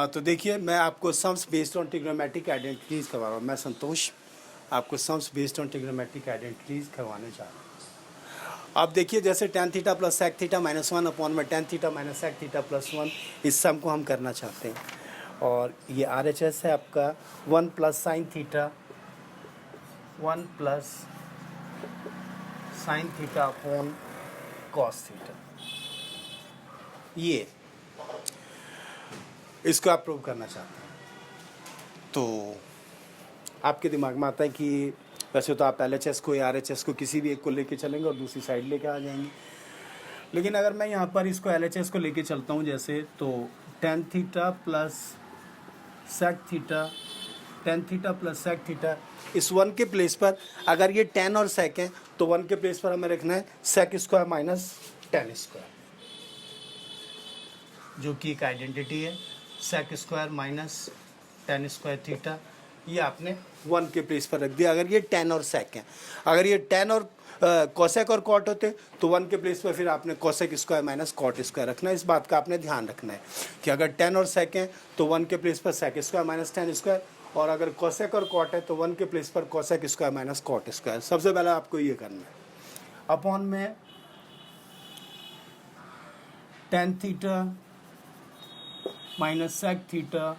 तो देखिए, मैं आपको sums based on trigonometric identities करवा रहा हूँ। मैं संतोष आपको sums based on trigonometric identities करवाने जा रहा हूँ। अब देखिए, जैसे tan theta plus sec theta minus one upon में tan theta minus sec theta plus one, इस सम को हम करना चाहते हैं। और ये RHS है आपका one plus sine theta, one plus sine theta upon cos theta. ये इसको आप प्रूव करना चाहते हैं तो आपके दिमाग में आता है कि वैसे तो आप LHS को या RHS को किसी भी एक को लेके चलेंगे और दूसरी साइड लेके आ जाएंगे, लेकिन अगर मैं यहाँ पर इसको LHS को लेके चलता हूँ जैसे, तो tan theta plus sec theta, tan theta plus sec theta, इस वन के प्लेस पर अगर ये टेन और सेक है तो वन के प्लेस पर हमें रखना है sec square minus tan square, जो कि एक आइडेंटिटी है। Sec square minus tan square theta, ये आपने वन के प्लेस पर रख दिया अगर ये टेन और सेक है। अगर ये टेन और कोसेक और कॉट होते तो वन के प्लेस पर फिर आपने cosec square minus cot square रखना है। इस बात का आपने ध्यान रखना है कि अगर टेन और सेक है तो वन के प्लेस पर sec square minus tan square, और अगर कोसेक और कॉट है तो वन के प्लेस पर cosec square minus cot square. सबसे पहले आपको ये करना है। अपॉन में tan theta minus sec theta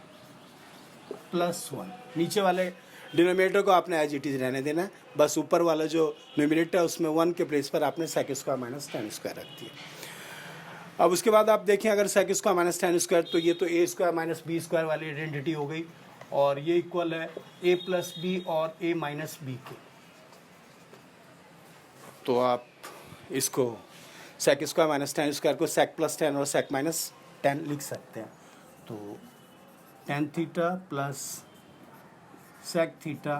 plus one, नीचे वाले डिनोमिनेटर को आपने एज इट इज रहने देना है, बस ऊपर वाला जो न्यूमिनेटर है उसमें वन के प्लेस पर आपने sec square minus tan square रख दिया। अब उसके बाद आप देखें, अगर sec square minus tan square तो ये तो A square minus B square वाली आइडेंटिटी हो गई, और ये इक्वल है ए प्लस बी और ए माइनस बी के। तो आप इसको sec square minus tan square को सेक प्लस टेन और सेक माइनस टेन लिख सकते हैं। तो tan theta plus sec theta,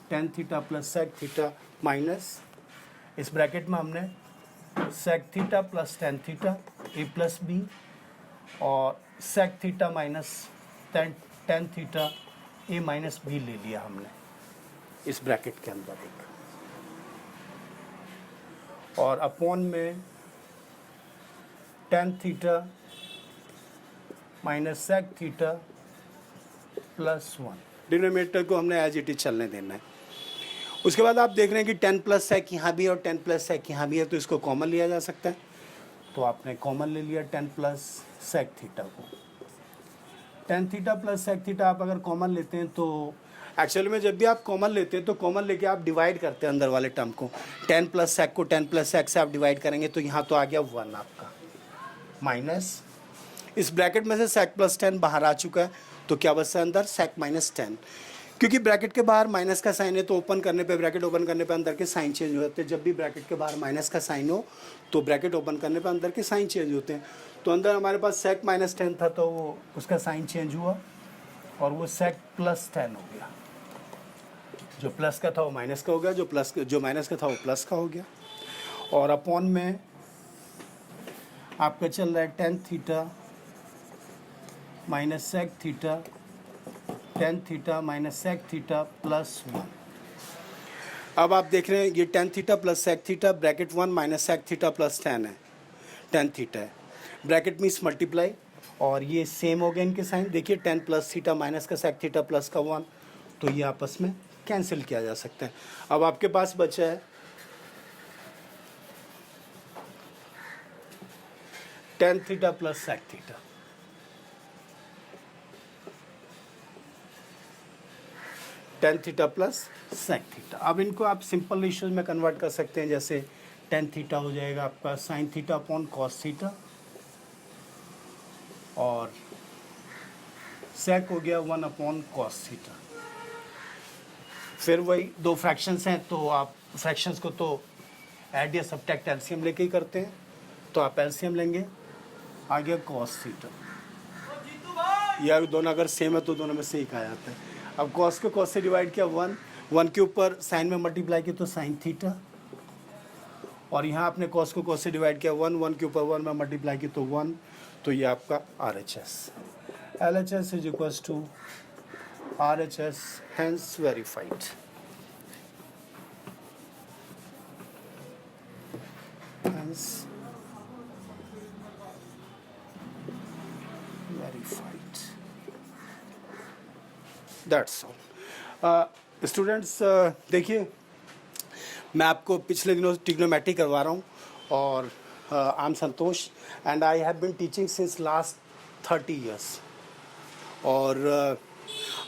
tan theta plus sec theta minus, इस ब्रैकेट में हमने sec theta plus tan theta A plus B, और sec theta minus tan theta A minus B ले लिया हमने इस ब्रैकेट के अंदर एक, और अपॉन में tan theta minus sec theta plus one. Denominator को हमने एज इट इज चलने देना है। उसके बाद आप देख रहे हैं कि टेन प्लस सेक यहाँ भी और टेन प्लस सेक यहाँ भी है, तो इसको कॉमन लिया जा सकता है। तो आपने कॉमन ले लिया टेन प्लस सेक थीटा को। Tan theta plus sec theta आप अगर कॉमन लेते हैं तो एक्चुअली में जब भी आप कॉमन लेते हैं तो कॉमन लेके आप डिवाइड करते हैं अंदर वाले टर्म को। टेन प्लस सेक को टेन प्लस सेक से आप डिवाइड करेंगे तो यहाँ तो आ गया वन आपका, माइनस इस ब्रैकेट में से सेक प्लस टेन बाहर आ चुका है, तो क्या बचा अंदर सेक माइनस टेन। क्योंकि ब्रैकेट के बाहर माइनस का साइन है तो ओपन करने पे, ब्रैकेट ओपन करने पे अंदर के साइन चेंज हो जाते हैं। जब भी ब्रैकेट के बाहर माइनस का साइन हो तो ब्रैकेट ओपन करने पे अंदर के साइन चेंज होते हैं। तो अंदर हमारे पास सेक माइनस टेन था तो वो उसका साइन चेंज हुआ और वो सेक प्लस टेन हो गया। जो प्लस का था वो माइनस का हो गया, जो माइनस का था वो प्लस का हो गया। और अपॉन में आपका चल रहा है tan theta minus sec theta, tan theta minus sec theta plus one. अब आप देख रहे हैं ये tan theta plus sec theta bracket one minus sec theta plus tan है, टेन थीटा है, ब्रैकेट मीन्स मल्टीप्लाई, और ये सेम हो गए इनके साइन। देखिए टेन प्लस थीटा माइनस का सेक थीटा प्लस का वन, तो ये आपस में कैंसिल किया जा सकता है। अब आपके पास बचा है tan theta plus sec theta, tan theta plus sec theta. अब इनको आप सिंपल रेशियोज में कन्वर्ट कर सकते हैं, जैसे टेन थीटा हो जाएगा आपका sine theta upon cos theta, और सेक हो गया वन अपॉन कॉस थीटा। फिर वही दो फ्रैक्शंस हैं तो आप फ्रैक्शंस को तो ऐड या सब्ट्रैक्ट एलसीएम लेके ही करते हैं, तो आप एलसीएम लेंगे, आ गया कॉस थीटा। या दोनों अगर सेम है तो दोनों में से एक आ जाता है। अब कॉस को कॉस से डिवाइड किया वन, वन के ऊपर साइन में मल्टीप्लाई किया तो साइन थीटा, और यहाँ आपने कॉस को कॉस से डिवाइड किया वन, वन के ऊपर वन में मल्टीप्लाई किया तो वन, तो ये आपका RHS। LHS is equals to RHS, hence verified। lines, verified. That's all. Students देखिए, मैं आपको पिछले दिनों ट्रिग्नोमेट्री करवा रहा हूँ और I am Santosh and I have been teaching since last 30 years और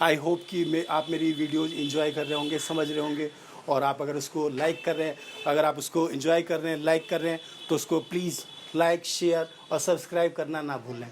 आई होप कि आप मेरी वीडियोज़ इंजॉय कर रहे होंगे, समझ रहे होंगे और आप अगर उसको लाइक कर रहे हैं, अगर आप उसको इंजॉय कर रहे हैं, लाइक कर रहे हैं तो उसको प्लीज़ लाइक, शेयर और सब्सक्राइब करना ना भूलें।